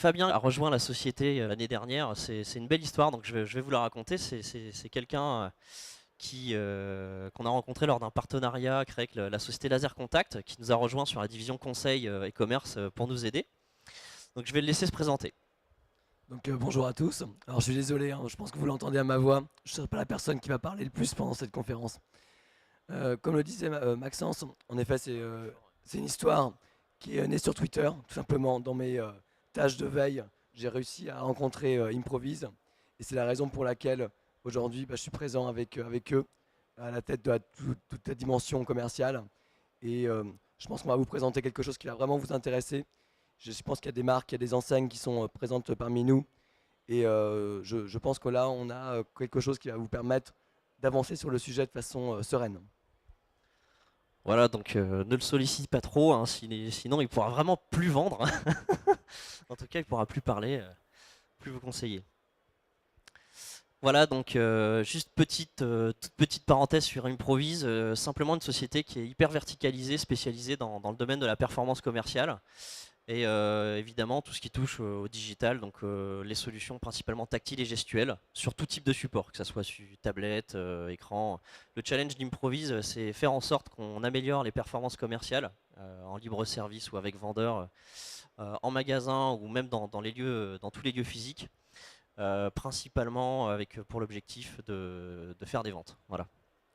Fabien a rejoint la société l'année dernière. C'est une belle histoire, donc je vais vous la raconter. C'est quelqu'un qu'on a rencontré lors d'un partenariat créé avec la société Laser Contact, qui nous a rejoint sur la division conseil et commerce pour nous aider. Donc je vais le laisser se présenter. Donc bonjour à tous. Alors je suis désolé, hein, je pense que vous l'entendez à ma voix. Je ne serai pas la personne qui va parler le plus pendant cette conférence. Comme le disait Maxence, en effet c'est une histoire qui est née sur Twitter, tout simplement. Dans mes tâches de veille, j'ai réussi à rencontrer Improvise. Et c'est la raison pour laquelle aujourd'hui je suis présent avec eux à la tête de toute la dimension commerciale. Et je pense qu'on va vous présenter quelque chose qui va vraiment vous intéresser. Je pense qu'il y a des marques, il y a des enseignes qui sont présentes parmi nous. Et je pense que là, on a quelque chose qui va vous permettre d'avancer sur le sujet de façon sereine. Voilà, donc ne le sollicite pas trop, hein, sinon il pourra vraiment plus vendre. En tout cas, il pourra plus parler, plus vous conseiller. Voilà, donc juste toute petite parenthèse sur Improvise, simplement une société qui est hyper verticalisée, spécialisée dans le domaine de la performance commerciale. Et évidemment, tout ce qui touche au digital, donc les solutions principalement tactiles et gestuelles, sur tout type de support, que ce soit sur tablette, écran. Le challenge d'Improvise, c'est faire en sorte qu'on améliore les performances commerciales en libre service ou avec vendeur, en magasin ou même dans tous les lieux physiques. Principalement avec pour l'objectif de faire des ventes. Voilà.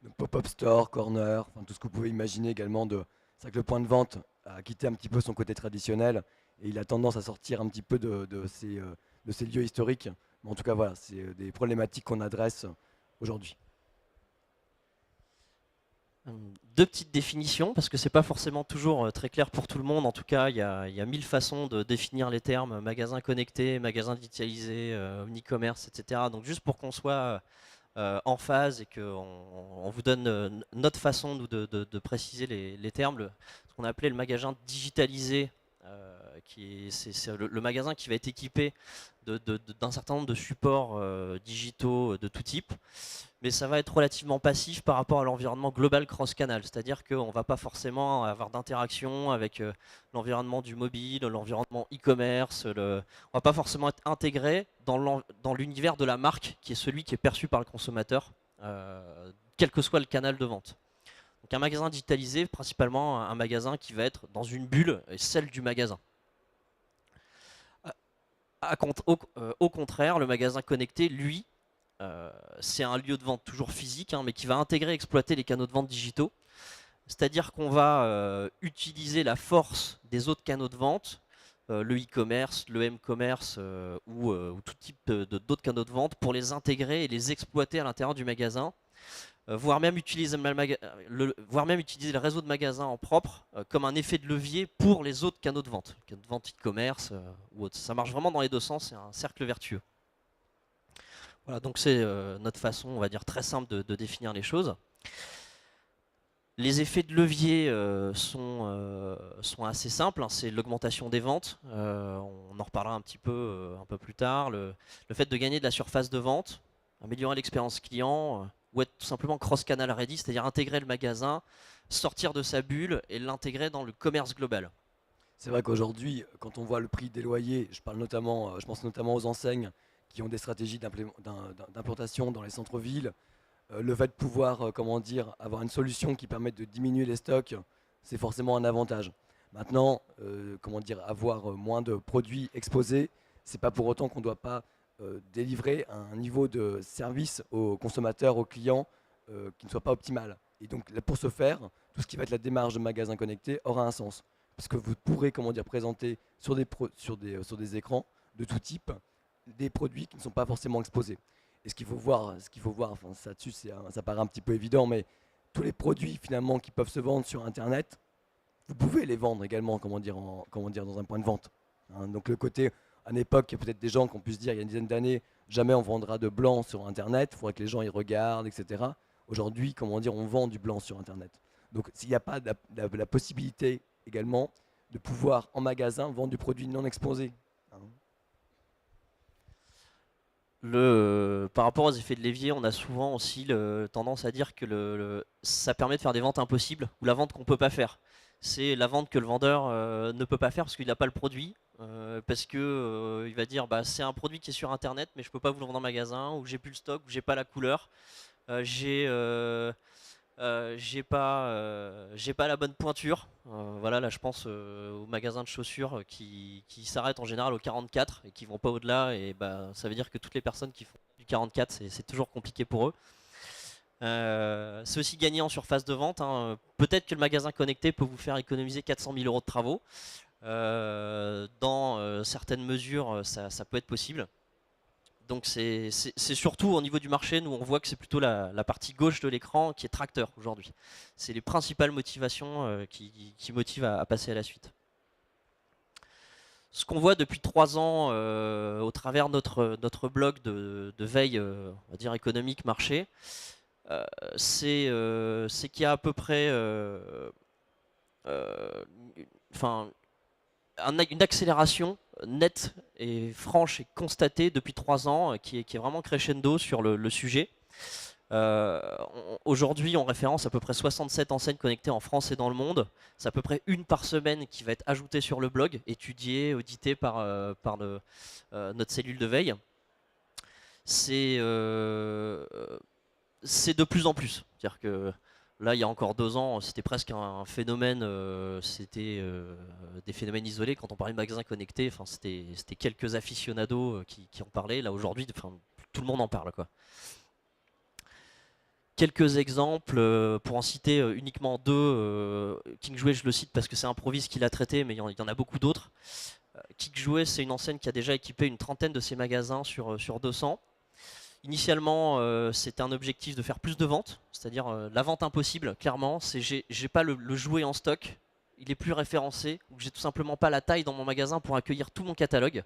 Donc pop-up store, corner, enfin, tout ce que vous pouvez imaginer également. C'est vrai que le point de vente a quitté un petit peu son côté traditionnel et il a tendance à sortir un petit peu de ces lieux historiques. Mais en tout cas, voilà, c'est des problématiques qu'on adresse aujourd'hui. Deux petites définitions, parce que c'est pas forcément toujours très clair pour tout le monde. En tout cas, il y a 1000 façons de définir les termes magasin connecté, magasin digitalisé, omnicommerce, etc. Donc juste pour qu'on soit en phase et qu'on vous donne notre façon nous, de préciser les termes, ce qu'on a appelé le magasin digitalisé, c'est le magasin qui va être équipé d'un certain nombre de supports digitaux de tout type, mais ça va être relativement passif par rapport à l'environnement global cross-canal, c'est-à-dire qu'on ne va pas forcément avoir d'interaction avec l'environnement du mobile, l'environnement e-commerce, on ne va pas forcément être intégré dans l'univers de la marque qui est celui qui est perçu par le consommateur, quel que soit le canal de vente. Donc un magasin digitalisé, principalement un magasin qui va être dans une bulle, et celle du magasin. Au contraire, le magasin connecté, lui, c'est un lieu de vente toujours physique, hein, mais qui va intégrer et exploiter les canaux de vente digitaux. C'est-à-dire qu'on va utiliser la force des autres canaux de vente, le e-commerce, le m-commerce ou tout type d'autres canaux de vente, pour les intégrer et les exploiter à l'intérieur du magasin, voire même utiliser le réseau de magasins en propre comme un effet de levier pour les autres canaux de vente e-commerce ou autres. Ça marche vraiment dans les deux sens, c'est un cercle vertueux. Voilà, donc c'est notre façon, on va dire, très simple de définir les choses. Les effets de levier sont assez simples, hein. C'est l'augmentation des ventes, on en reparlera un peu plus tard, le fait de gagner de la surface de vente, améliorer l'expérience client, ou être tout simplement cross-canal ready, c'est-à-dire intégrer le magasin, sortir de sa bulle et l'intégrer dans le commerce global. C'est vrai qu'aujourd'hui, quand on voit le prix des loyers, je pense notamment aux enseignes qui ont des stratégies d'implantation dans les centres-villes. Le fait de pouvoir, avoir une solution qui permette de diminuer les stocks, c'est forcément un avantage. Maintenant, avoir moins de produits exposés, c'est pas pour autant qu'on ne doit pas délivrer un niveau de service aux consommateurs, aux clients, qui ne soit pas optimal. Et donc, pour ce faire, tout ce qui va être la démarche de magasin connecté aura un sens. Parce que vous pourrez présenter sur des écrans de tout type des produits qui ne sont pas forcément exposés. Et ce qu'il faut voir, enfin, ça dessus, ça paraît un petit peu évident, mais tous les produits finalement qui peuvent se vendre sur Internet, vous pouvez les vendre également, dans un point de vente. Hein, donc le côté, à l'époque, il y a peut-être des gens qui ont pu se dire il y a une dizaine d'années, jamais on vendra de blanc sur Internet, il faudrait que les gens y regardent, etc. Aujourd'hui, on vend du blanc sur Internet. Donc s'il n'y a pas la possibilité également de pouvoir en magasin vendre du produit non exposé. Hein. Par rapport aux effets de levier, on a souvent aussi tendance à dire que ça permet de faire des ventes impossibles ou la vente qu'on ne peut pas faire. c'est la vente que le vendeur ne peut pas faire parce qu'il n'a pas le produit. Parce que il va dire bah, c'est un produit qui est sur internet mais je peux pas vous le vendre en magasin, ou j'ai plus le stock, ou j'ai pas la couleur, euh, j'ai euh, j'ai pas la bonne pointure. Voilà, là je pense aux magasins de chaussures qui s'arrêtent en général au 44 et qui vont pas au-delà, et bah, ça veut dire que toutes les personnes qui font du 44, c'est toujours compliqué pour eux. C'est aussi gagné en surface de vente, hein. Peut-être que le magasin connecté peut vous faire économiser 400 000 euros de travaux. Dans certaines mesures, ça peut être possible. Donc c'est surtout au niveau du marché, nous on voit que c'est plutôt la partie gauche de l'écran qui est tracteur aujourd'hui. C'est les principales motivations qui motivent à passer à la suite. Ce qu'on voit depuis 3 ans au travers de notre blog de veille, on va dire économique, marché, c'est qu'il y a à peu près enfin, une accélération nette et franche et constatée depuis 3 ans qui est vraiment crescendo sur le sujet. Aujourd'hui, on référence à peu près 67 enseignes connectées en France et dans le monde. C'est à peu près une par semaine qui va être ajoutée sur le blog, étudiée, auditée par notre cellule de veille. C'est de plus en plus. C'est-à-dire que là, il y a encore 2 ans, c'était presque un phénomène, c'était des phénomènes isolés. Quand on parlait de magasins connectés, enfin, c'était quelques aficionados qui en parlaient. Là, aujourd'hui, enfin, tout le monde en parle, quoi. Quelques exemples, pour en citer uniquement 2. Kingsway, je le cite parce que c'est Improvis qui l'a traité, mais il y en a beaucoup d'autres. Kingsway, c'est une enseigne qui a déjà équipé une trentaine de ses magasins sur 200. Initialement, c'était un objectif de faire plus de ventes, c'est-à-dire la vente impossible, clairement, c'est j'ai pas le jouet en stock, il est plus référencé, ou j'ai tout simplement pas la taille dans mon magasin pour accueillir tout mon catalogue.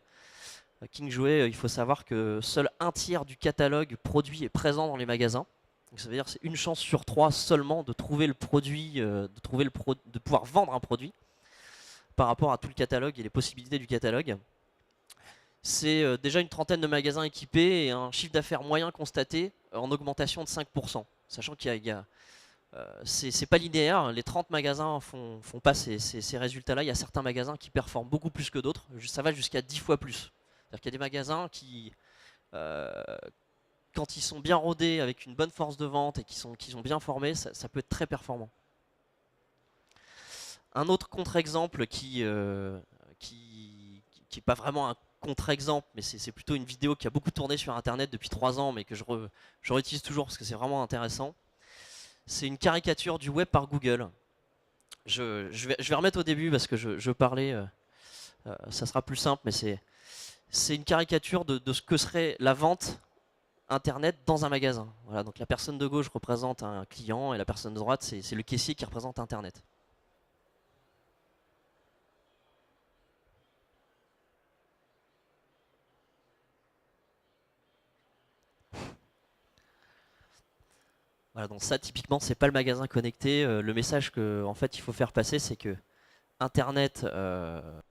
Kingsway, il faut savoir que seul 1/3 du catalogue produit est présent dans les magasins. Donc ça veut dire que c'est une chance sur 3 seulement de trouver le produit, de pouvoir vendre un produit par rapport à tout le catalogue et les possibilités du catalogue. C'est déjà une trentaine de magasins équipés et un chiffre d'affaires moyen constaté en augmentation de 5%. Sachant c'est pas linéaire, les 30 magasins font pas ces résultats-là. Il y a certains magasins qui performent beaucoup plus que d'autres, ça va jusqu'à 10 fois plus. C'est-à-dire qu'il y a des magasins qui, quand ils sont bien rodés, avec une bonne force de vente et qui sont bien formés, ça peut être très performant. Un autre contre-exemple qui n'est pas vraiment un contre-exemple, mais c'est plutôt une vidéo qui a beaucoup tourné sur internet depuis 3 ans, mais que je réutilise toujours parce que c'est vraiment intéressant. C'est une caricature du web par Google. Je vais remettre au début parce que je parlais, ça sera plus simple, mais c'est une caricature de ce que serait la vente internet dans un magasin. Voilà, donc la personne de gauche représente un client et la personne de droite, c'est le caissier qui représente internet. Voilà, donc ça typiquement c'est pas le magasin connecté. Le message que en fait il faut faire passer, c'est que internet, le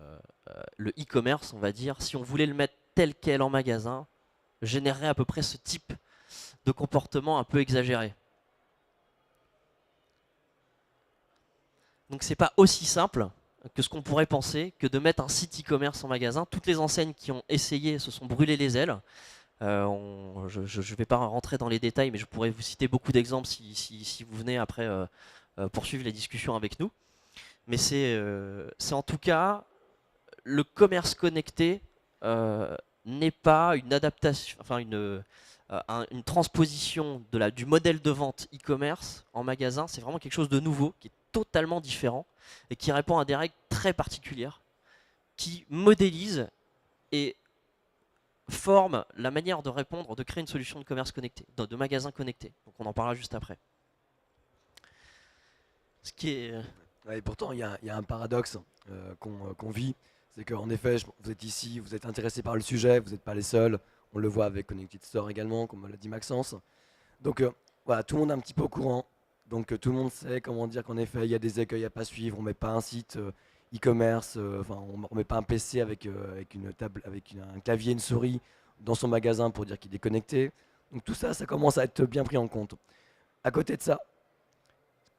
e-commerce on va dire, si on voulait le mettre tel quel en magasin, générerait à peu près ce type de comportement un peu exagéré. Donc c'est pas aussi simple que ce qu'on pourrait penser que de mettre un site e-commerce en magasin. Toutes les enseignes qui ont essayé se sont brûlées les ailes. Je ne vais pas rentrer dans les détails, mais je pourrais vous citer beaucoup d'exemples si vous venez après poursuivre les discussions avec nous. Mais c'est en tout cas, le commerce connecté n'est pas une adaptation, enfin une transposition du modèle de vente e-commerce en magasin. C'est vraiment quelque chose de nouveau, qui est totalement différent et qui répond à des règles très particulières, qui modélise et forme la manière de répondre, de créer une solution de commerce connecté, de magasin connecté. Donc on en parlera juste après. Ce qui est... Ouais, et pourtant, il y a un paradoxe qu'on vit, c'est qu'en effet, vous êtes ici, vous êtes intéressé par le sujet, vous n'êtes pas les seuls. On le voit avec Connected Store également, comme l'a dit Maxence. Donc voilà, tout le monde est un petit peu au courant. Donc tout le monde sait comment dire qu'en effet, il y a des écueils à pas suivre. On met pas un site e-commerce, on met pas un PC avec une table, avec un clavier, une souris dans son magasin pour dire qu'il est connecté. Donc tout ça, ça commence à être bien pris en compte. À côté de ça,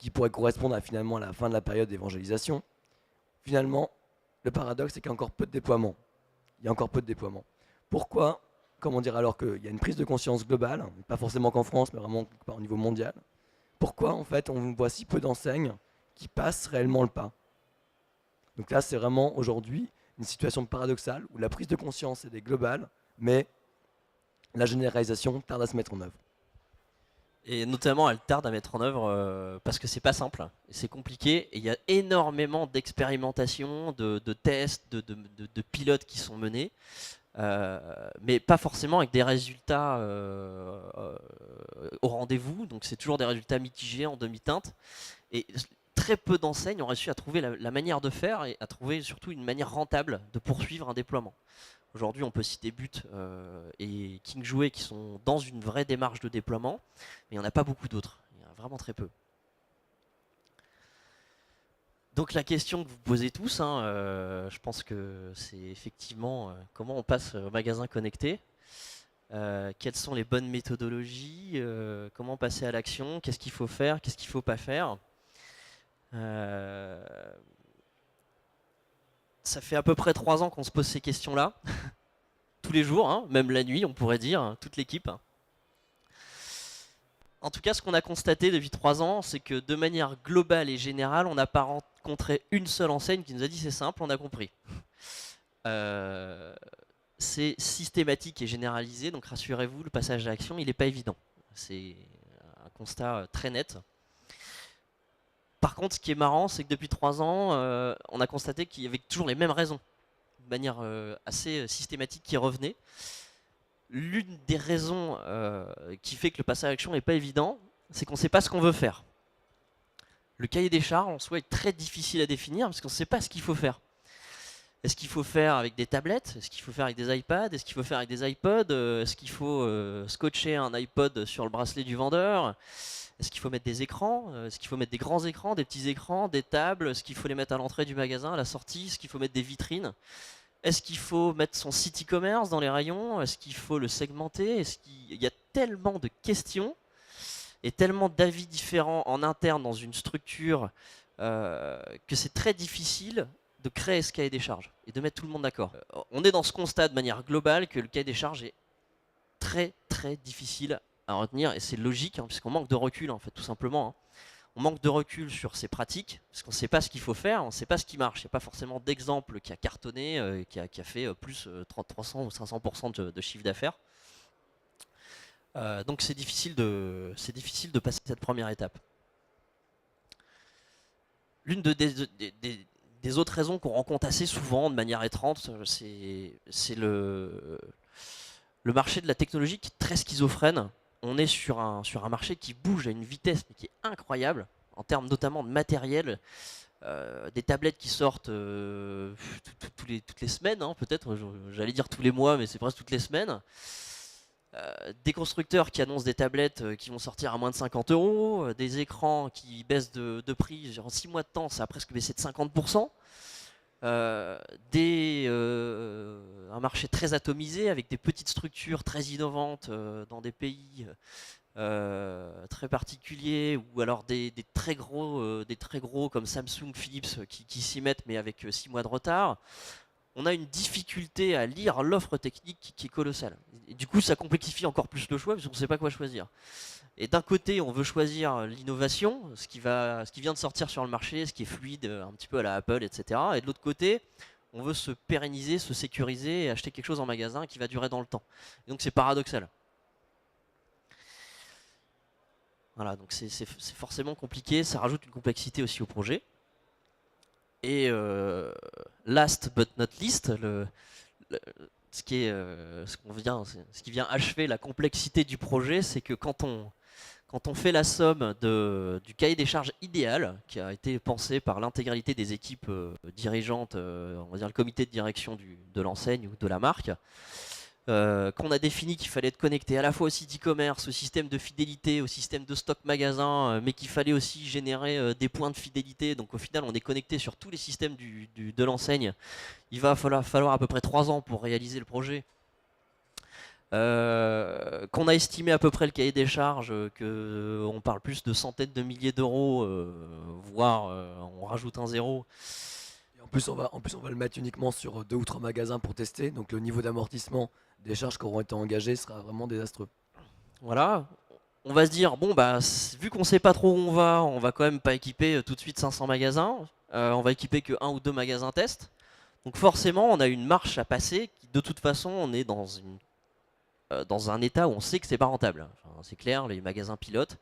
qui pourrait correspondre finalement à la fin de la période d'évangélisation. Finalement, le paradoxe, c'est qu'il y a encore peu de déploiement. Il y a encore peu de déploiement. Pourquoi? Comment dire, alors qu'il y a une prise de conscience globale, pas forcément qu'en France, mais vraiment au niveau mondial. Pourquoi en fait on voit si peu d'enseignes qui passent réellement le pas? Donc là, c'est vraiment aujourd'hui une situation paradoxale où la prise de conscience est globale, mais la généralisation tarde à se mettre en œuvre. Et notamment, elle tarde à mettre en œuvre parce que c'est pas simple, c'est compliqué, et il y a énormément d'expérimentations, de tests, de pilotes qui sont menés, mais pas forcément avec des résultats au rendez-vous, donc c'est toujours des résultats mitigés en demi-teinte, et très peu d'enseignes ont réussi à trouver la manière de faire et à trouver surtout une manière rentable de poursuivre un déploiement. Aujourd'hui, on peut citer But et King Jouet qui sont dans une vraie démarche de déploiement, mais il n'y en a pas beaucoup d'autres. Il y en a vraiment très peu. Donc la question que vous posez tous, je pense que c'est effectivement comment on passe au magasin connecté, quelles sont les bonnes méthodologies, comment passer à l'action, qu'est-ce qu'il faut faire, qu'est-ce qu'il ne faut pas faire. Ça fait à peu près 3 ans qu'on se pose ces questions-là. Tous les jours, même la nuit, on pourrait dire, toute l'équipe. En tout cas, ce qu'on a constaté depuis 3 ans, c'est que de manière globale et générale, on n'a pas rencontré une seule enseigne qui nous a dit c'est simple, on a compris. C'est systématique et généralisé, donc rassurez-vous, le passage à l'action, il n'est pas évident. C'est un constat très net. Par contre, ce qui est marrant, c'est que depuis 3 ans, on a constaté qu'il y avait toujours les mêmes raisons, de manière assez systématique, qui revenaient. L'une des raisons qui fait que le passage à l'action n'est pas évident, c'est qu'on ne sait pas ce qu'on veut faire. Le cahier des charges, en soi, est très difficile à définir parce qu'on ne sait pas ce qu'il faut faire. Est-ce qu'il faut faire avec des tablettes? Est-ce qu'il faut faire avec des iPads? Est-ce qu'il faut faire avec des iPods? Est-ce qu'il faut scotcher un iPod sur le bracelet du vendeur? Est-ce qu'il faut mettre des écrans? Est-ce qu'il faut mettre des grands écrans, des petits écrans, des tables? Est-ce qu'il faut les mettre à l'entrée du magasin, à la sortie? Est-ce qu'il faut mettre des vitrines? Est-ce qu'il faut mettre son site e-commerce dans les rayons? Est-ce qu'il faut le segmenter? Il y a tellement de questions et tellement d'avis différents en interne dans une structure que c'est très difficile de créer ce cahier des charges et de mettre tout le monde d'accord. On est dans ce constat de manière globale que le cahier des charges est très très difficile à retenir et c'est logique puisqu'on manque de recul en fait tout simplement. On manque de recul sur ces pratiques, parce qu'on ne sait pas ce qu'il faut faire, on ne sait pas ce qui marche. Il n'y a pas forcément d'exemple qui a cartonné, qui a fait plus 300 ou 500% de chiffre d'affaires. Donc c'est difficile de passer cette première étape. L'une des autres raisons qu'on rencontre assez souvent de manière étrange, c'est le marché de la technologie qui est très schizophrène. On est sur un marché qui bouge à une vitesse mais qui est incroyable, en termes notamment de matériel, des tablettes qui sortent toutes les semaines, peut-être, j'allais dire tous les mois, mais c'est presque toutes les semaines. Des constructeurs qui annoncent des tablettes qui vont sortir à moins de 50 €, des écrans qui baissent de prix, en 6 mois de temps, ça a presque baissé de 50%. Un marché très atomisé avec des petites structures très innovantes dans des pays très particuliers ou alors des très gros comme Samsung, Philips qui s'y mettent mais avec 6 mois de retard. On a une difficulté à lire l'offre technique qui est colossale. Et du coup, ça complexifie encore plus le choix parce qu'on ne sait pas quoi choisir. Et d'un côté, on veut choisir l'innovation, ce qui vient de sortir sur le marché, ce qui est fluide, un petit peu à la Apple, etc. Et de l'autre côté, on veut se pérenniser, se sécuriser et acheter quelque chose en magasin qui va durer dans le temps. Et donc c'est paradoxal. Voilà, donc c'est forcément compliqué, ça rajoute une complexité aussi au projet. Et last but not least, ce qui vient achever la complexité du projet, c'est que quand on fait la somme du cahier des charges idéal, qui a été pensé par l'intégralité des équipes dirigeantes, on va dire le comité de direction de l'enseigne ou de la marque, qu'on a défini qu'il fallait être connecté à la fois au site e-commerce, au système de fidélité, au système de stock magasin, mais qu'il fallait aussi générer des points de fidélité. Donc au final, on est connecté sur tous les systèmes de l'enseigne. Il va falloir à peu près 3 ans pour réaliser le projet. qu'on a estimé à peu près le cahier des charges, qu'on parle plus de centaines de milliers d'euros, voire on rajoute un zéro. Et en plus, on va le mettre uniquement sur 2 ou 3 magasins pour tester. Donc le niveau d'amortissement des charges qui auront été engagées sera vraiment désastreux. Voilà. On va se dire, bon, bah, vu qu'on sait pas trop où on va quand même pas équiper tout de suite 500 magasins. On va équiper que 1 ou 2 magasins test. Donc forcément, on a une marche à passer. De toute façon, on est dans un état où on sait que c'est pas rentable. Enfin, c'est clair, les magasins pilotent.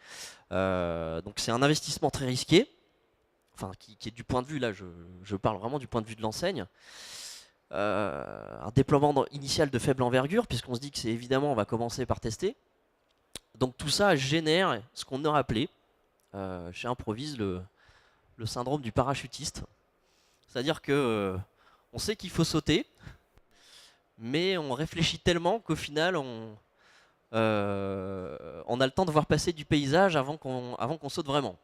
Donc c'est un investissement très risqué. Enfin, qui est du point de vue, là, je parle vraiment du point de vue de l'enseigne. Un déploiement initial de faible envergure, puisqu'on se dit que c'est évidemment, on va commencer par tester. Donc tout ça génère ce qu'on a appelé chez Improvise le syndrome du parachutiste. C'est-à-dire que on sait qu'il faut sauter, mais on réfléchit tellement qu'au final on a le temps de voir passer du paysage avant qu'on saute vraiment.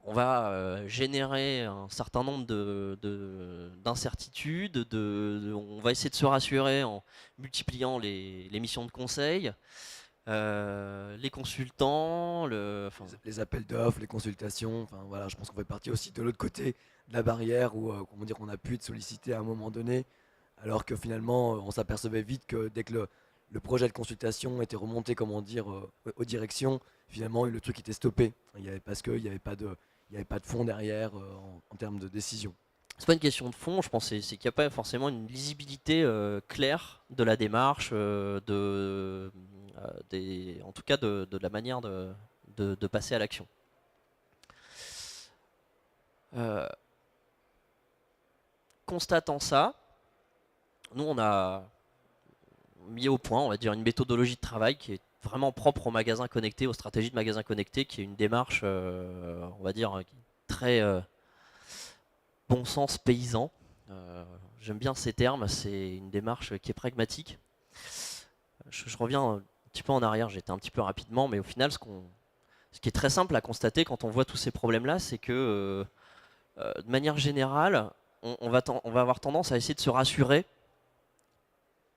On va générer un certain nombre d'incertitudes, on va essayer de se rassurer en multipliant les missions de conseil, les consultants, Les appels d'offres, les consultations, enfin voilà, je pense qu'on fait partie aussi de l'autre côté de la barrière où comment dire, on a pu être sollicité à un moment donné, alors que finalement on s'apercevait vite que dès que le projet de consultation était remonté comment dire, aux directions, finalement le truc était stoppé. Parce qu'il n'y avait pas de fond derrière en termes de décision. c'est pas une question de fond, je pense, c'est qu'il n'y a pas forcément une lisibilité claire de la démarche, en tout cas de la manière de passer à l'action. Constatant ça, nous on a mis au point, on va dire, une méthodologie de travail qui est vraiment propre aux magasins connectés, aux stratégies de magasins connectés, qui est une démarche, on va dire, très bon sens paysan. J'aime bien ces termes, c'est une démarche qui est pragmatique. Je reviens un petit peu en arrière, j'étais un petit peu rapidement, mais au final, ce qui est très simple à constater quand on voit tous ces problèmes-là, c'est que de manière générale, on va avoir tendance à essayer de se rassurer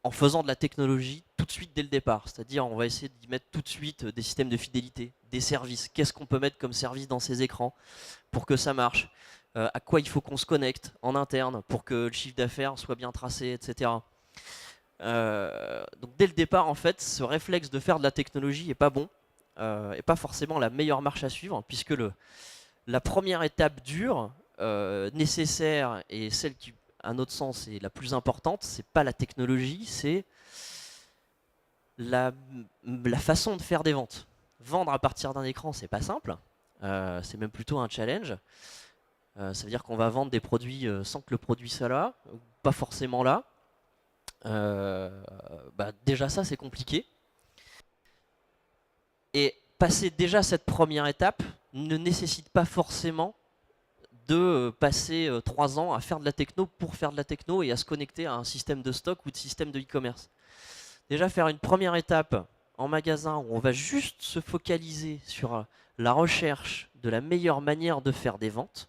en faisant de la technologie tout de suite dès le départ. C'est-à-dire on va essayer d'y mettre tout de suite des systèmes de fidélité, des services. Qu'est-ce qu'on peut mettre comme service dans ces écrans pour que ça marche, à quoi il faut qu'on se connecte en interne pour que le chiffre d'affaires soit bien tracé, etc. Donc dès le départ, en fait, ce réflexe de faire de la technologie est pas bon, et pas forcément la meilleure marche à suivre, puisque la première étape dure, nécessaire, et celle qui, à notre sens, est la plus importante, c'est pas la technologie, c'est la façon de faire des ventes. Vendre à partir d'un écran, c'est pas simple, c'est même plutôt un challenge. Ça veut dire qu'on va vendre des produits sans que le produit soit là, ou pas forcément là. Déjà ça c'est compliqué. Et passer déjà cette première étape ne nécessite pas forcément de passer 3 ans à faire de la techno pour faire de la techno et à se connecter à un système de stock ou de système de e-commerce. Déjà faire une première étape en magasin où on va juste se focaliser sur la recherche de la meilleure manière de faire des ventes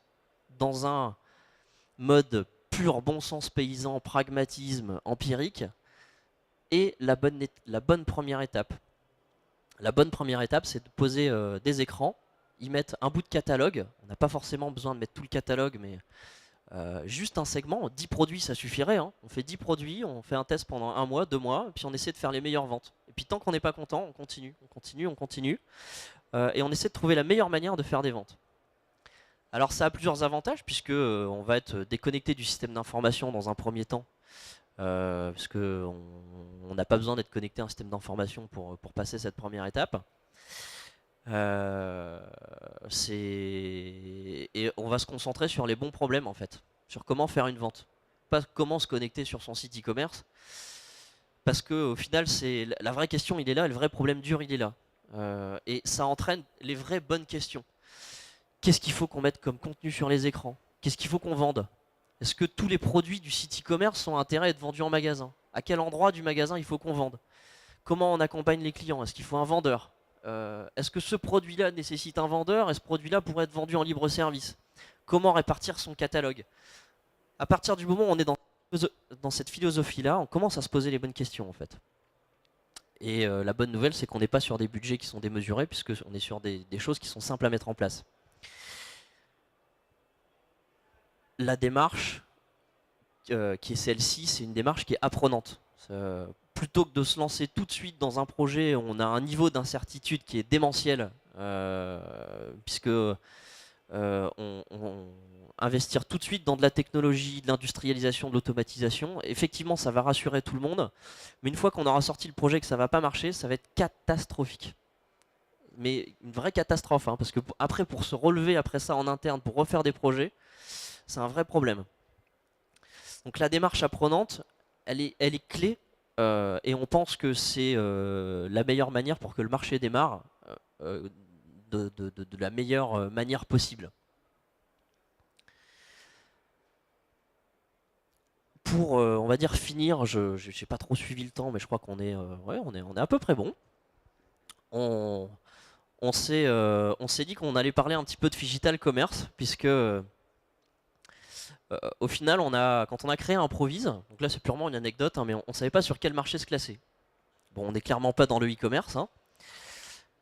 dans un mode pur bon sens paysan, pragmatisme empirique, et la bonne première étape. La bonne première étape, c'est de poser des écrans, y mettre un bout de catalogue. On n'a pas forcément besoin de mettre tout le catalogue, mais juste un segment. 10 produits, ça suffirait, hein. On fait 10 produits, on fait un test pendant 1 mois, 2 mois, et puis on essaie de faire les meilleures ventes. Et puis tant qu'on n'est pas content, on continue, on continue, on continue. Et on essaie de trouver la meilleure manière de faire des ventes. Alors ça a plusieurs avantages, puisque on va être déconnecté du système d'information dans un premier temps, parce qu'on n'a pas besoin d'être connecté à un système d'information pour passer cette première étape. Et on va se concentrer sur les bons problèmes en fait, sur comment faire une vente, pas comment se connecter sur son site e-commerce, parce que au final c'est la vraie question, il est là, le vrai problème dur il est là, et ça entraîne les vraies bonnes questions. Qu'est-ce qu'il faut qu'on mette comme contenu sur les écrans? Qu'est-ce qu'il faut qu'on vende? Est-ce que tous les produits du site e-commerce ont intérêt à être vendus en magasin? À quel endroit du magasin il faut qu'on vende? Comment on accompagne les clients? Est-ce qu'il faut un vendeur? Est-ce que ce produit-là nécessite un vendeur et ce produit-là pourrait être vendu en libre service? Comment répartir son catalogue? À partir du moment où on est dans cette philosophie-là, on commence à se poser les bonnes questions en fait. Et la bonne nouvelle, c'est qu'on n'est pas sur des budgets qui sont démesurés, puisqu'on est sur des choses qui sont simples à mettre en place. La démarche qui est celle-ci, c'est une démarche qui est apprenante. Plutôt que de se lancer tout de suite dans un projet où on a un niveau d'incertitude qui est démentiel, puisque investir tout de suite dans de la technologie, de l'industrialisation, de l'automatisation, effectivement ça va rassurer tout le monde, mais une fois qu'on aura sorti le projet que ça va pas marcher, ça va être catastrophique. Mais une vraie catastrophe, hein, parce que après pour se relever après ça en interne, pour refaire des projets, c'est un vrai problème. Donc la démarche apprenante, elle est clé, et on pense que c'est la meilleure manière pour que le marché démarre de la meilleure manière possible. Pour, on va dire, finir, je n'ai pas trop suivi le temps, mais je crois qu'on est, ouais, on est à peu près bon. On s'est dit qu'on allait parler un petit peu de Phygital Commerce, puisque au final, quand on a créé Improvise, donc là c'est purement une anecdote, hein, mais on ne savait pas sur quel marché se classer. Bon, on n'est clairement pas dans le e-commerce, hein.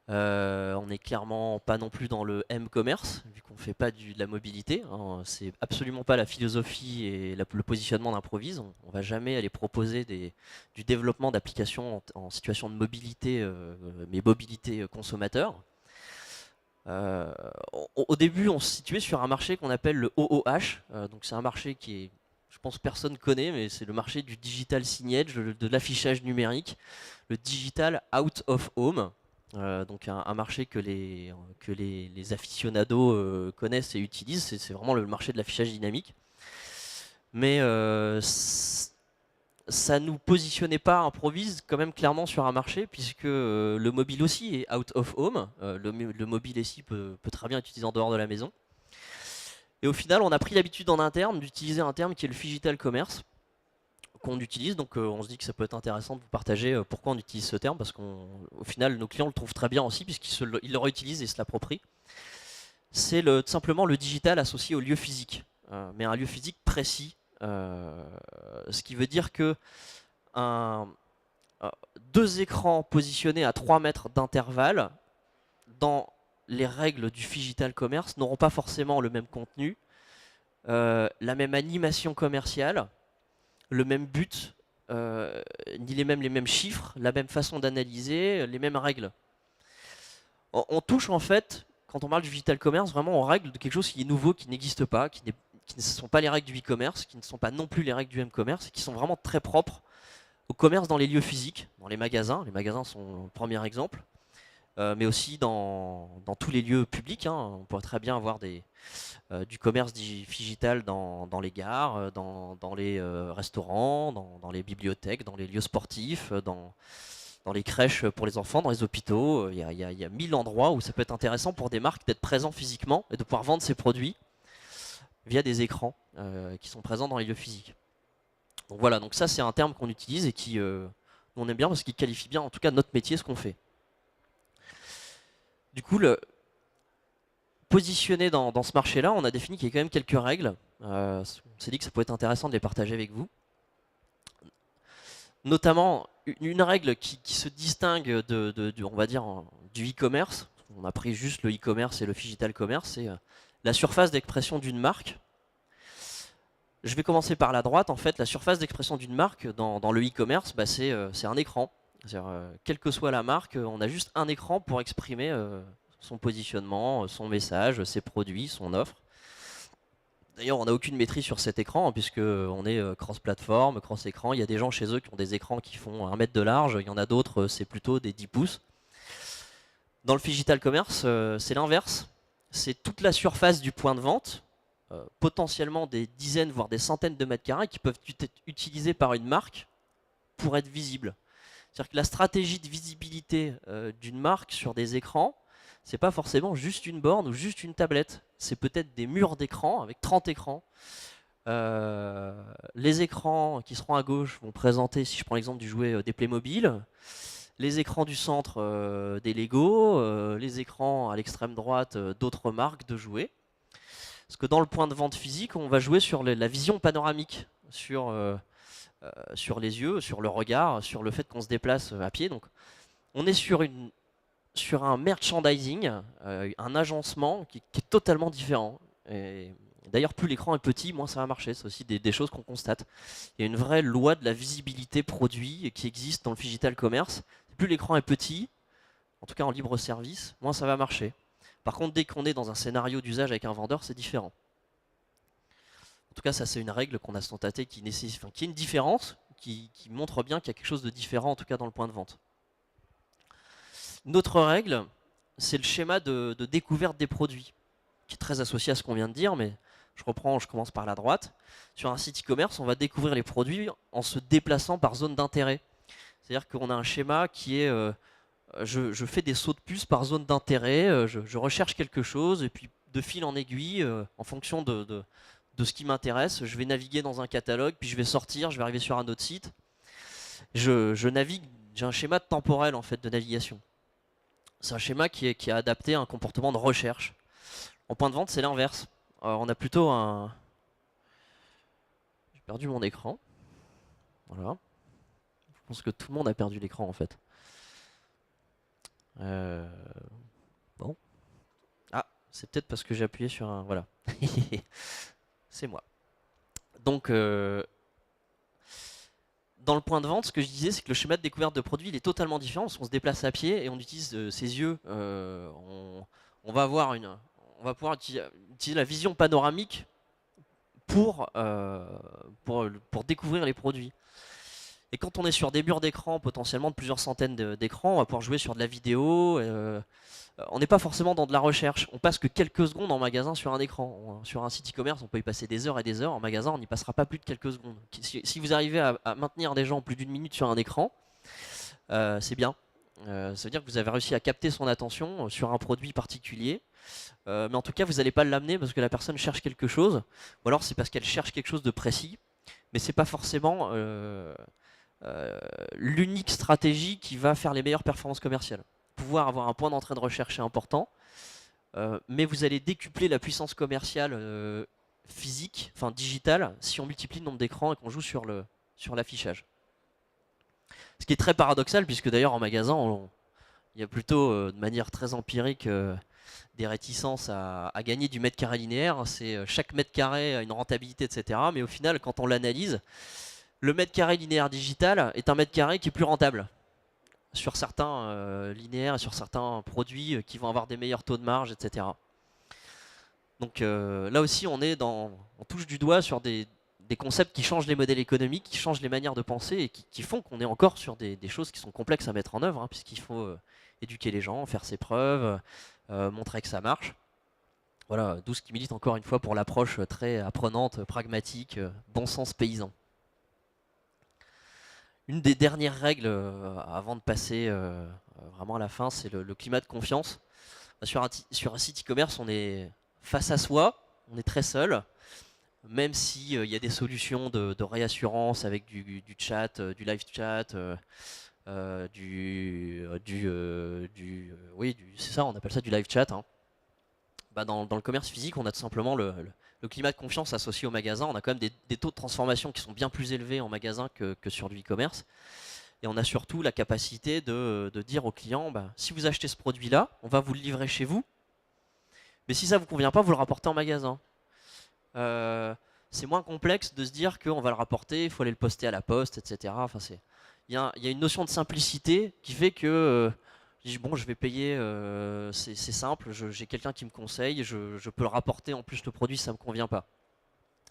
On n'est clairement pas non plus dans le m-commerce, vu qu'on ne fait pas de la mobilité, hein. C'est absolument pas la philosophie et le positionnement d'Improvise. On ne va jamais aller proposer du développement d'applications en situation de mobilité, mais mobilité consommateur. Au début, on se situait sur un marché qu'on appelle le OOH. Donc c'est un marché qui est, je pense les connaît, mais c'est le marché du digital signage, de l'affichage numérique, le digital out of home. Donc un marché que les aficionados connaissent et utilisent. C'est vraiment le marché de l'affichage dynamique. Mais ça nous positionnait pas Improvise quand même clairement sur un marché, puisque le mobile aussi est out of home. Le mobile ici peut très bien être utilisé en dehors de la maison. Et au final, on a pris l'habitude en interne d'utiliser un terme qui est le Phygital Commerce, qu'on utilise. Donc on se dit que ça peut être intéressant de vous partager pourquoi on utilise ce terme, parce qu'au final, nos clients le trouvent très bien aussi, puisqu'ils le réutilisent et se l'approprient. C'est tout simplement le digital associé au lieu physique, mais un lieu physique précis. Ce qui veut dire que deux écrans positionnés à 3 mètres d'intervalle dans les règles du Phygital Commerce n'auront pas forcément le même contenu, la même animation commerciale, le même but, ni les mêmes chiffres, la même façon d'analyser, les mêmes règles. On touche en fait, quand on parle du Digital Commerce, vraiment aux règles de quelque chose qui est nouveau, qui n'existe pas, qui ne sont pas les règles du e-commerce, qui ne sont pas non plus les règles du m-commerce, qui sont vraiment très propres au commerce dans les lieux physiques, dans les magasins. Les magasins sont le premier exemple, mais aussi dans tous les lieux publics, hein. On pourrait très bien avoir du commerce digital dans les gares, dans les restaurants, dans les bibliothèques, dans les lieux sportifs, dans les crèches pour les enfants, dans les hôpitaux. Il y a 1000 endroits où ça peut être intéressant pour des marques d'être présents physiquement et de pouvoir vendre ses produits via des écrans qui sont présents dans les lieux physiques. Donc voilà, donc ça c'est un terme qu'on utilise et qui on aime bien parce qu'il qualifie bien en tout cas notre métier, ce qu'on fait. Du coup, positionné dans ce marché-là, on a défini qu'il y a quand même quelques règles. On s'est dit que ça pouvait être intéressant de les partager avec vous. Notamment une règle qui se distingue on va dire, du e-commerce. On a pris juste le e-commerce et le Phygital Commerce, c'est la surface d'expression d'une marque. Je vais commencer par la droite. En fait, la surface d'expression d'une marque dans le e-commerce, bah, c'est un écran. Quelle que soit la marque, on a juste un écran pour exprimer son positionnement, son message, ses produits, son offre. D'ailleurs, on n'a aucune maîtrise sur cet écran, hein, puisqu'on est cross-platform, cross-écran. Il y a des gens chez eux qui ont des écrans qui font 1 mètre de large. Il y en a d'autres, c'est plutôt des 10 pouces. Dans le Phygital Commerce, c'est l'inverse. C'est toute la surface du point de vente, potentiellement des dizaines, voire des centaines de mètres carrés qui peuvent être utilisés par une marque pour être visibles. C'est-à-dire que la stratégie de visibilité d'une marque sur des écrans, c'est pas forcément juste une borne ou juste une tablette. C'est peut-être des murs d'écran avec 30 écrans. Les écrans qui seront à gauche vont présenter, si je prends l'exemple du jouet des Playmobil, les écrans du centre des Lego, les écrans à l'extrême droite d'autres marques de jouets. Parce que dans le point de vente physique, on va jouer sur la vision panoramique, sur sur les yeux, sur le regard, sur le fait qu'on se déplace à pied. Donc on est sur un merchandising, un agencement qui est totalement différent. D'ailleurs, plus l'écran est petit, moins ça va marcher. C'est aussi des choses qu'on constate. Il y a une vraie loi de la visibilité produit qui existe dans le digital commerce. Plus l'écran est petit, en tout cas en libre service, moins ça va marcher. Par contre, dès qu'on est dans un scénario d'usage avec un vendeur, c'est différent. En tout cas, ça c'est une règle qu'on a constatée qui nécessite, qui est une différence, qui montre bien qu'il y a quelque chose de différent, en tout cas dans le point de vente. Une autre règle, c'est le schéma de découverte des produits, qui est très associé à ce qu'on vient de dire, mais je commence par la droite. Sur un site e-commerce, on va découvrir les produits en se déplaçant par zone d'intérêt. C'est-à-dire qu'on a un schéma qui est je fais des sauts de puce par zone d'intérêt, je recherche quelque chose, et puis de fil en aiguille, en fonction de ce qui m'intéresse, je vais naviguer dans un catalogue, puis je vais sortir, je vais arriver sur un autre site. Je navigue, j'ai un schéma temporel en fait de navigation. C'est un schéma qui est adapté à un comportement de recherche. En point de vente, c'est l'inverse. On a plutôt un... J'ai perdu mon écran. Voilà. Je pense que tout le monde a perdu l'écran en fait. Bon. Ah, c'est peut-être parce que j'ai appuyé sur un... Voilà. C'est moi. Donc, dans le point de vente, ce que je disais, c'est que le schéma de découverte de produit, il est totalement différent. Parce qu'on se déplace à pied et on utilise ses yeux. On va pouvoir utiliser la vision panoramique pour découvrir les produits. Et quand on est sur des murs d'écran, potentiellement de plusieurs centaines d'écrans, on va pouvoir jouer sur de la vidéo. On n'est pas forcément dans de la recherche. On passe que quelques secondes en magasin sur un écran. Sur un site e-commerce, on peut y passer des heures et des heures. En magasin, on n'y passera pas plus de quelques secondes. Si vous arrivez à maintenir des gens plus d'une minute sur un écran, c'est bien. Ça veut dire que vous avez réussi à capter son attention sur un produit particulier. Mais en tout cas, vous n'allez pas l'amener parce que la personne cherche quelque chose. Ou alors c'est parce qu'elle cherche quelque chose de précis. Mais c'est pas forcément l'unique stratégie qui va faire les meilleures performances commerciales. Pouvoir avoir un point d'entrée de recherche est important, mais vous allez décupler la puissance commerciale physique, enfin digitale, si on multiplie le nombre d'écrans et qu'on joue sur l'affichage. Ce qui est très paradoxal, puisque d'ailleurs en magasin, il y a plutôt de manière très empirique des réticences à gagner du mètre carré linéaire. C'est chaque mètre carré a une rentabilité, etc. Mais au final, quand on l'analyse, le mètre carré linéaire digital est un mètre carré qui est plus rentable sur certains linéaires et sur certains produits qui vont avoir des meilleurs taux de marge, etc. Donc là aussi, on touche du doigt sur des concepts qui changent les modèles économiques, qui changent les manières de penser et qui font qu'on est encore sur des choses qui sont complexes à mettre en œuvre, puisqu'il faut éduquer les gens, faire ses preuves, montrer que ça marche. Voilà, d'où ce qui milite encore une fois pour l'approche très apprenante, pragmatique, bon sens paysan. Une des dernières règles avant de passer vraiment à la fin, c'est le climat de confiance. Sur un site e-commerce, on est face à soi, on est très seul, même s'il y a des solutions de réassurance avec du chat, du live chat, c'est ça, on appelle ça du live chat. Dans le commerce physique, on a tout simplement le climat de confiance associé au magasin. On a quand même des taux de transformation qui sont bien plus élevés en magasin que sur du e-commerce. Et on a surtout la capacité de dire au client, si vous achetez ce produit-là, on va vous le livrer chez vous. Mais si ça ne vous convient pas, vous le rapportez en magasin. C'est moins complexe de se dire qu'on va le rapporter, il faut aller le poster à la poste, etc. Enfin, il y a une notion de simplicité qui fait que bon, je vais payer, c'est simple, j'ai quelqu'un qui me conseille, je peux le rapporter en plus le produit si ça ne me convient pas.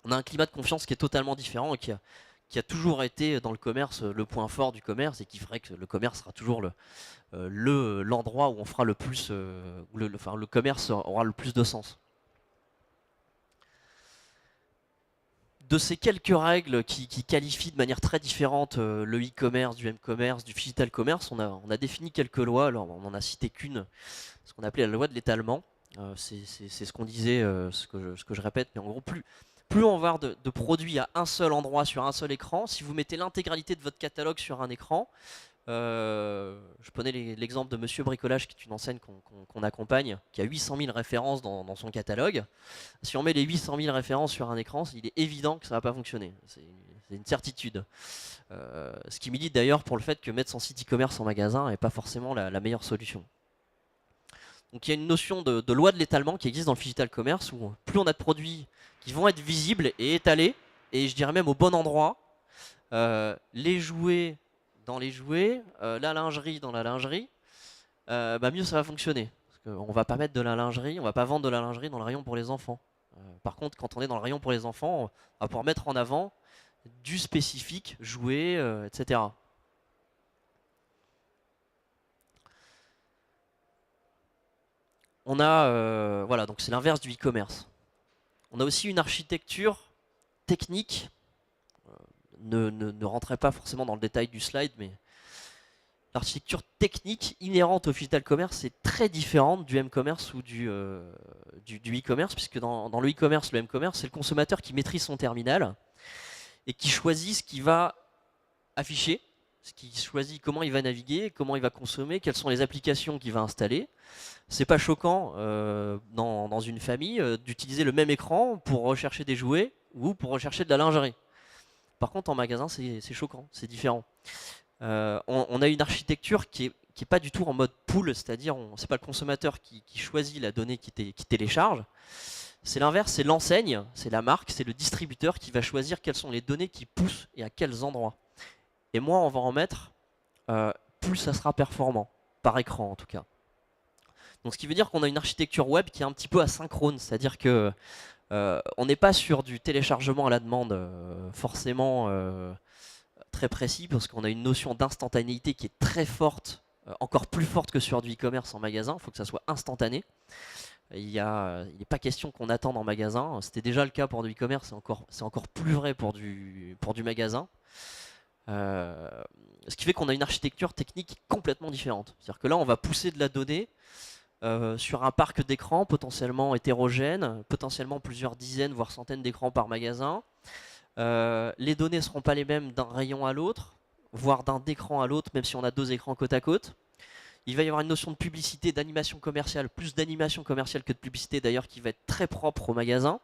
On a un climat de confiance qui est totalement différent et qui a toujours été dans le commerce le point fort du commerce et qui ferait que le commerce sera toujours l'endroit où on fera le plus, le commerce aura le plus de sens. De ces quelques règles qui qualifient de manière très différente le e-commerce, du m-commerce, du digital commerce, on a défini quelques lois. Alors on n'en a cité qu'une, ce qu'on appelait la loi de l'étalement. C'est ce qu'on disait, ce que je répète, mais en gros, plus on va avoir de produits à un seul endroit sur un seul écran, si vous mettez l'intégralité de votre catalogue sur un écran, je prenais l'exemple de Monsieur Bricolage, qui est une enseigne qu'on accompagne, qui a 800 000 références dans son catalogue. Si on met les 800 000 références sur un écran, il est évident que ça ne va pas fonctionner. c'est une certitude. Ce qui milite d'ailleurs pour le fait que mettre son site e-commerce en magasin n'est pas forcément la meilleure solution. Donc il y a une notion de loi de l'étalement qui existe dans le digital commerce où plus on a de produits qui vont être visibles et étalés, et je dirais même au bon endroit, les jouets dans les jouets, la lingerie dans la lingerie, mieux ça va fonctionner. Parce qu'on va pas mettre de la lingerie, on va pas vendre de la lingerie dans le rayon pour les enfants. Par contre, quand on est dans le rayon pour les enfants, on va pouvoir mettre en avant du spécifique, jouets, etc. On a, voilà, donc c'est l'inverse du e-commerce. On a aussi une architecture technique. Ne rentrez pas forcément dans le détail du slide, mais l'architecture technique inhérente au digital commerce est très différente du m-commerce ou du e-commerce, puisque dans le e-commerce, le m-commerce, c'est le consommateur qui maîtrise son terminal et qui choisit ce qu'il va afficher, ce qui choisit comment il va naviguer, comment il va consommer, quelles sont les applications qu'il va installer. C'est pas choquant dans une famille d'utiliser le même écran pour rechercher des jouets ou pour rechercher de la lingerie. Par contre, en magasin, c'est choquant, c'est différent. On a une architecture qui est pas du tout en mode pool, c'est-à-dire c'est pas le consommateur qui choisit la donnée qui télécharge. C'est l'inverse, c'est l'enseigne, c'est la marque, c'est le distributeur qui va choisir quelles sont les données qui poussent et à quels endroits. Et moins on va en mettre, plus ça sera performant, par écran en tout cas. Donc ce qui veut dire qu'on a une architecture web qui est un petit peu asynchrone, c'est-à-dire que on n'est pas sur du téléchargement à la demande forcément très précis, parce qu'on a une notion d'instantanéité qui est très forte, encore plus forte que sur du e-commerce en magasin. Il faut que ça soit instantané. Il n'est pas question qu'on attende en magasin. C'était déjà le cas pour du e-commerce, c'est encore plus vrai pour du magasin. Ce qui fait qu'on a une architecture technique complètement différente. C'est-à-dire que là, on va pousser de la donnée sur un parc d'écrans potentiellement hétérogène, potentiellement plusieurs dizaines voire centaines d'écrans par magasin. Les données ne seront pas les mêmes d'un rayon à l'autre, voire d'un écran à l'autre, même si on a deux écrans côte à côte. Il va y avoir une notion de publicité, d'animation commerciale, plus d'animation commerciale que de publicité d'ailleurs, qui va être très propre au magasin.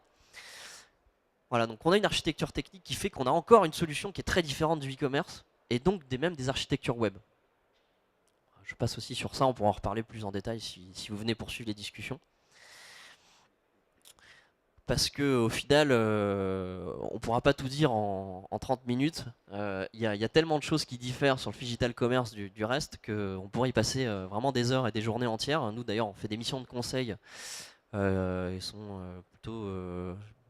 Voilà, donc on a une architecture technique qui fait qu'on a encore une solution qui est très différente du e-commerce, et donc même des architectures web. Je passe aussi sur ça, on pourra en reparler plus en détail si vous venez poursuivre les discussions. Parce qu'au final, on ne pourra pas tout dire en 30 minutes. Il y a tellement de choses qui diffèrent sur le digital commerce du reste qu'on pourrait y passer vraiment des heures et des journées entières. Nous d'ailleurs, on fait des missions de conseil. Ils sont plutôt...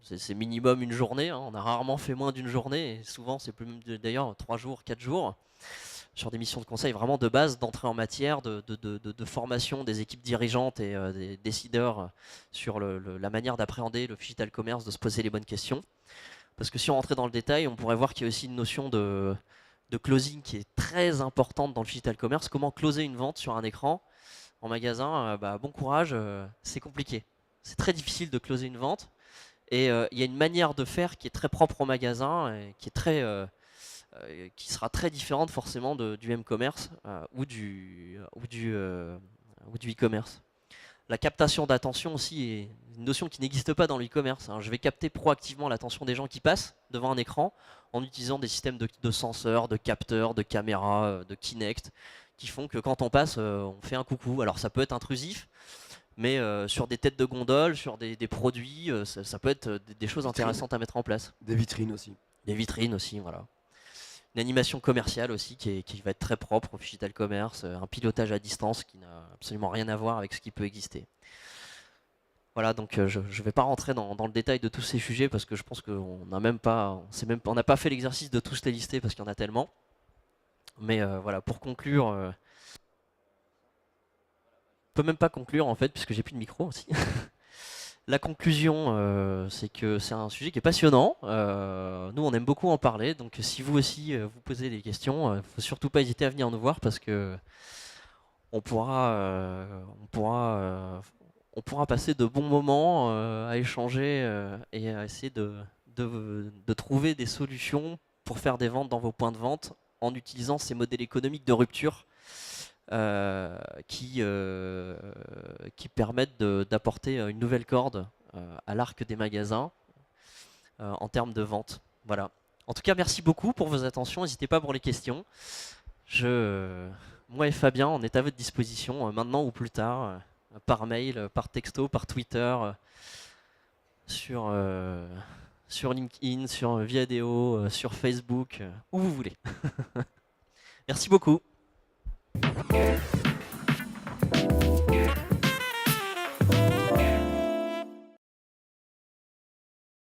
c'est minimum une journée. On a rarement fait moins d'une journée. Et souvent, c'est plus d'ailleurs 3 jours, 4 jours. Sur des missions de conseil vraiment de base, d'entrée en matière, de formation des équipes dirigeantes et des décideurs sur la manière d'appréhender le digital commerce, de se poser les bonnes questions. Parce que si on rentrait dans le détail, on pourrait voir qu'il y a aussi une notion de closing qui est très importante dans le digital commerce. Comment closer une vente sur un écran en magasin, bon courage, c'est compliqué. C'est très difficile de closer une vente. Et il y a une manière de faire qui est très propre au magasin, et qui est qui sera très différente forcément du m-commerce ou du e-commerce. La captation d'attention aussi est une notion qui n'existe pas dans le e-commerce. Je vais capter proactivement l'attention des gens qui passent devant un écran en utilisant des systèmes de senseurs, de capteurs, de caméras, de Kinect, qui font que quand on passe, on fait un coucou. Alors ça peut être intrusif, mais sur des têtes de gondole, sur des produits, ça peut être des choses intéressantes à mettre en place. Des vitrines aussi. Des vitrines aussi, voilà. Une animation commerciale aussi qui va être très propre au digital commerce, un pilotage à distance qui n'a absolument rien à voir avec ce qui peut exister. Voilà, donc je ne vais pas rentrer dans le détail de tous ces sujets parce que je pense qu'on n'a pas fait l'exercice de tous les lister parce qu'il y en a tellement. Mais voilà, pour conclure, je peux même pas conclure en fait puisque j'ai plus de micro aussi. La conclusion, c'est que c'est un sujet qui est passionnant. Nous, on aime beaucoup en parler. Donc, si vous aussi vous posez des questions, il ne faut surtout pas hésiter à venir nous voir parce que on pourra passer de bons moments à échanger et à essayer de trouver des solutions pour faire des ventes dans vos points de vente en utilisant ces modèles économiques de rupture qui permettent d'apporter une nouvelle corde à l'arc des magasins en termes de vente. Voilà. En tout cas, merci beaucoup pour vos attentions. N'hésitez pas pour les questions. Moi et Fabien, on est à votre disposition maintenant ou plus tard, par mail, par texto, par Twitter, sur, sur LinkedIn, sur Viadeo, sur Facebook, où vous voulez. Merci beaucoup.